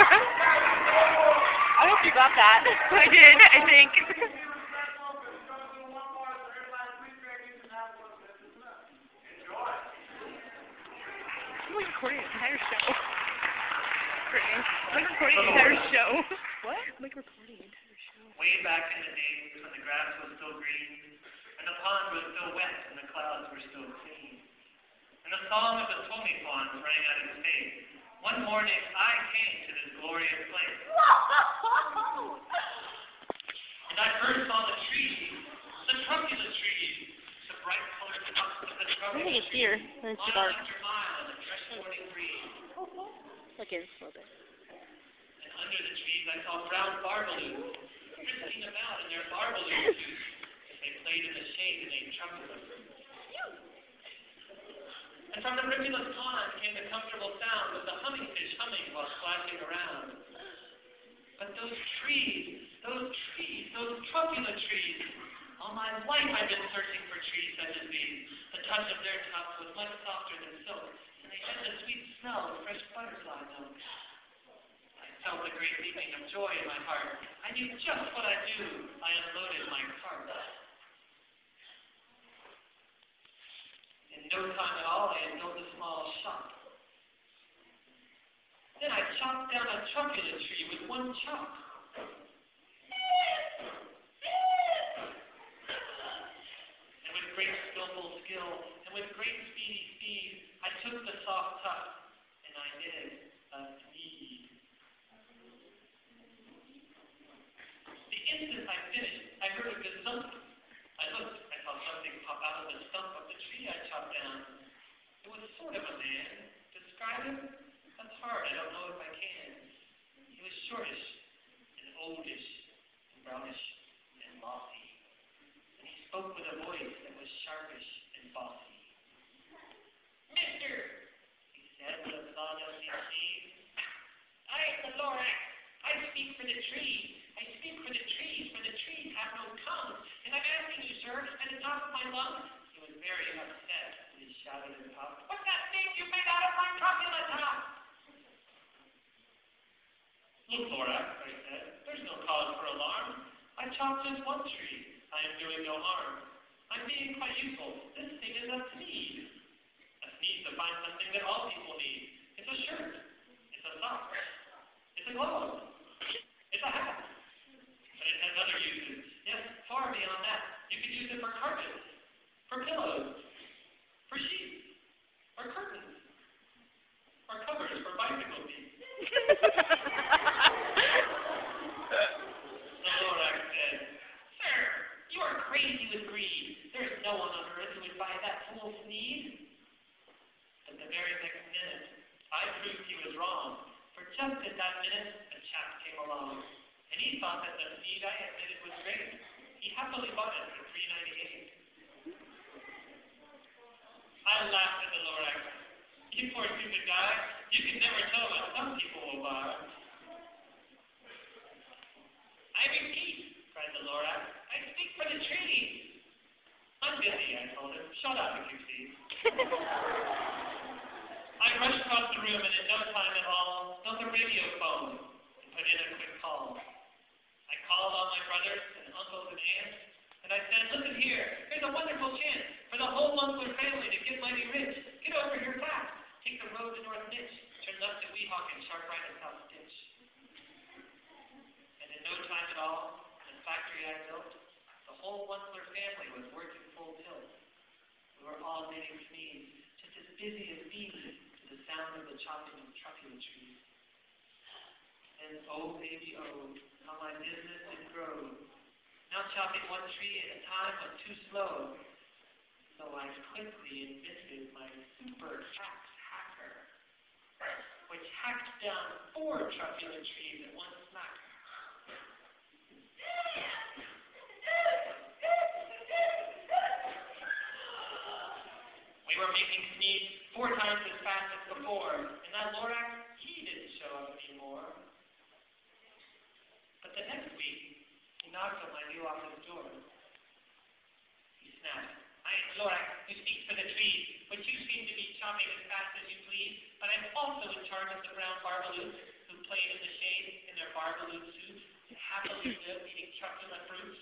I hope you got that. I did, I think. I'm like recording an entire show. Great. I'm like recording an entire show. What? I'm like recording an entire show. Way back in the days when the grass was still green, and the pond was still wet, and the clouds were still clean, and the song of the Tony Pond rang out in space. One morning, I came to this glorious place. And I first saw the trees, the truculent trees, the bright colored tops of the truculent trees. I think it's here. It's Mile dark. after mile in the fresh morning breeze. Look in a little bit. And under the trees, I saw brown barbaloons frisking about in their barbaloo suits as they played in the shade and ate truculent. And from the rivulet pond came the comfortable sound of the humming fish humming while splashing around. But those trees, those truculent trees, all my life I've been searching for trees such as these. The touch of their tops was much softer than silk, and they had the sweet smell of fresh butterfly milk. I felt a great leaping of joy in my heart. I knew just what I'd do. I unloaded my cart. In no time at all, I had built a small shop. Then I chopped down a truculent tree with one chop. And with great skillful skill, and with great speedy speed, I took the soft tuft, and I did a sneeze. The instant I finished, I heard a gazump. I looked, I saw something pop out of the stump of the tree I chopped down. It was sort of a man. Describe him? That's hard. I don't know if I can. He was shortish and oldish and brownish and mossy. And he spoke with a voice that was sharpish and bossy. Mister, he said with a sawdusty sneeze, I am the Lorax. I speak for the trees. I speak for the trees have no tongue. And I'm asking you, sir, at the top of my lungs. He was very upset, and he shouted and puffed, "What's that thing you made out of my truculent top?" Look, Lorax, I said, there's no cause for alarm. I chopped just one tree. I am doing no harm. I'm being quite useful. This thing is a sneeze. A sneeze to find something that all people need. It's a shirt. It's a sock. It's a glove. It's a hat. But it has other uses. Yes, far beyond that. You could use it for carpets, for pillows, for sheets, or curtains, or covers for bicycle seats. The Lorax said, "Sir, you are crazy with greed. There's no one on earth who would buy that fool's sneeze." But the very next minute, I proved he was wrong. For just at that minute, a chap came along, and he thought that the sneeze I had knitted was great. He happily bought it for $3.98. I laughed at the Lorax. You poor stupid guy. You can never tell what some people will buy. I repeat, cried the Lorax, I speak for the trees. I'm busy, I told him. Shut up, if you please. I rushed across the room and in no time at all built a radio phone and put in a quick call. I called all my brothers and uncles and aunts, and I said, "Listen here, here's a wonderful chance for the whole Munkler family to get mighty rich. Get over here fast. Take the road to North Ditch, turn left at Weehawken, and sharp right at South Ditch." And in no time at all, in the factory I built, the whole Munkler family was working full tilt. We were all knitting sneeze, just as busy as bees, to the sound of the chopping of truculent trees. And oh, baby, oh, how my business did grow. Now chopping one tree at a time was too slow. So I quickly invented my super axe hacker, which hacked down 4 truculent trees at one smack. We were making sneeze 4 times as fast as before, and that Lorax, he didn't show up anymore. But the next week, he knocked on my new office door. He snapped, "I am Lorax, who speaks for the trees, which you seem to be chopping as fast as you please, but I'm also in charge of the brown barbaloons who played in the happily lived eating truculent fruits.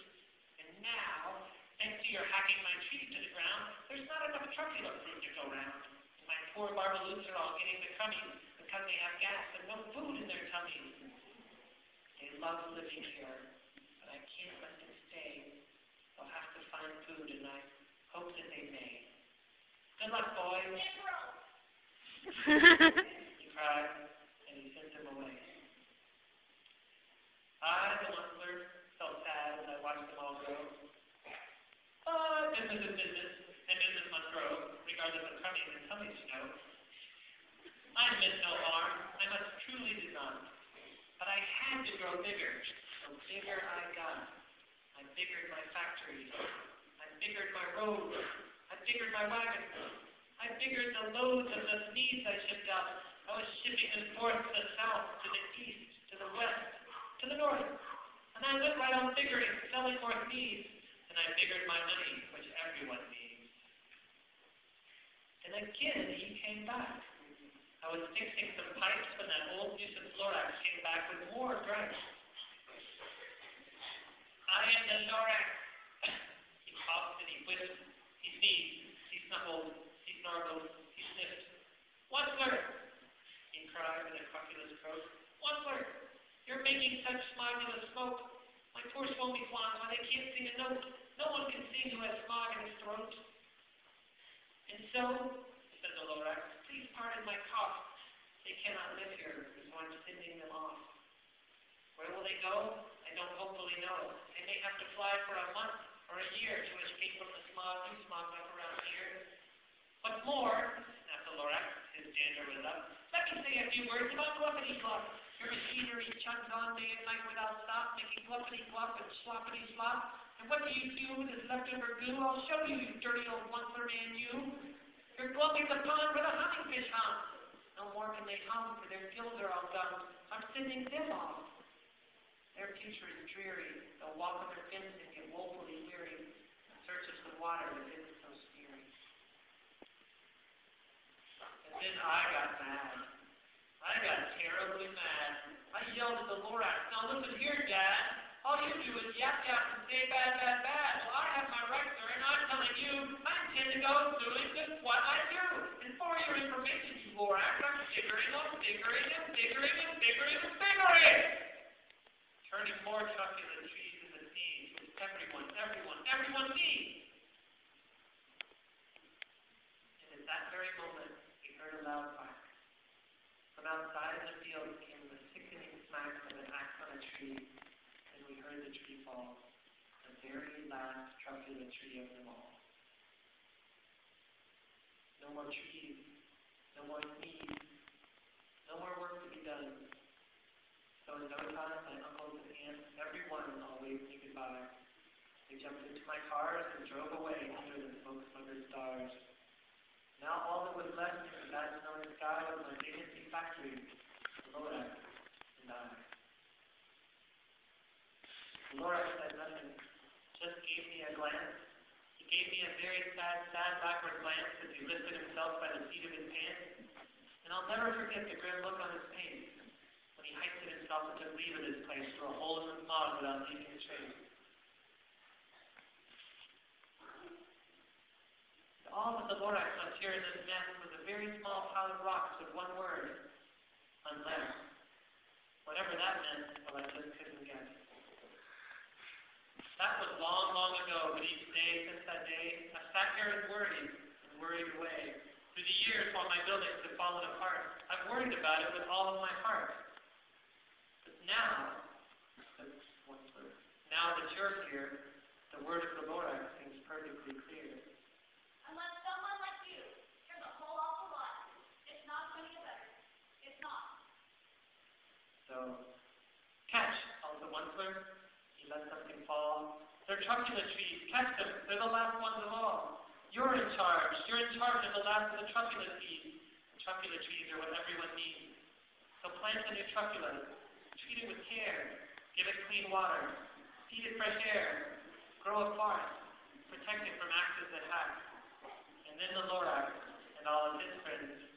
And now, thanks to your hacking my trees to the ground, there's not enough truculent fruit to go round. And my poor barbaloots are all getting the crummies because they have gas and no food in their tummies. They love living here, but I can't let them stay. They'll have to find food, and I hope that they may. Good luck, boys. He cried, and he sent them away. I, the onceler, felt sad as I watched them all go. Business is business, and business must grow, regardless of crummies and tummies, you know. I meant no harm, I must truly do not. But I had to grow bigger, so bigger I got. I biggered my factories, I biggered my roads, I biggered my wagons, I biggered the loads of the needs I shipped out. I was shipping them forth to the south, to the east, to the west, to the north. And I went right on bickering, selling more needs, and I biggered my money, which everyone needs. And again he came back. I was fixing some pipes when that old nuisance Lorax came back with more gripes. I am the Lorax. He coughed and he whipped, he sneezed, he snuffled, he snarled, he sniffed. Onceler, he cried with a croculous croak. Onceler, you're making such smogulous smoke. My poor swomey swans, why they can't sing a note. No one can sing who has smog in his throat. And so, said the Lorax, please pardon my cough. They cannot live here, so I'm sending them off. Where will they go? I don't hopefully know. They may have to fly for a month or a year to escape from the smog you smogged up around here. What's more, snapped the Lorax, his dander was up, let me say a few words about gluppity-glop. Your machinery chugs on day and night without stop, making gluppity-glop and sloppity-slop. And what do you do with this leftover goo? I'll show you, you dirty old onceler man, you. You're glumping the pond where the hummingfish hum. No more can they hum, for their gills are all gummed. I'm sending them off. Their future is dreary. They'll walk on their fins and get woefully weary in search of some water that isn't so steery. And then I got mad. I got terribly mad. I yelled at the Lorax, now listen here, Dad. All you do is yap yap and say bad, bad, bad. Well, I have my rights, sir, and I'm telling you, I intend to go doing just what I do. And for your information, you Lorax, I'm bickering and bickering and bickering and bickering and bickering. Turning more truculent trees into seeds, which everyone needs. And at that very moment, we heard a loud bark. From outside in the field came the sickening smack of an axe on a tree, and we heard the tree fall, the very last truculent tree of them all. No more trees, no more needs, no more work to be done. So in no time, my uncles and aunts, everyone all waved me goodbye. They jumped into my cars and drove away under the smoke-smothered stars. Now all that was left in the vast snowy sky was my big empty factory, the Lorax, and I. The Lorax said nothing, just gave me a glance. He gave me a very sad backward glance as he lifted himself by the seat of his pants. And I'll never forget the grim look on his face when he hoisted himself and took leave of this place through a hole in the smog without leaving a trace. All that the Lorax left here in this nest was a very small pile of rocks with one word, unless. Whatever that meant, well, I just couldn't guess. That was long, long ago, but each day since that day, I've sat here and worried away. Through the years while my buildings have fallen apart, I've worried about it with all of my heart. But now that you're here, the word of the Lorax seems perfectly clear. Unless someone like you hears a whole awful lot, it's not going to get better. It's not. So, catch, called the onceler. He let something fall. They're truculent trees. Catch them. They're the last ones of all. You're in charge. You're in charge of the last of the truculent trees. The truculent trees are what everyone needs. So plant a new truculent. Treat it with care. Give it clean water. Feed it fresh air. Grow a forest. Protect it from axes that hack. And then the Lorax and all of his friends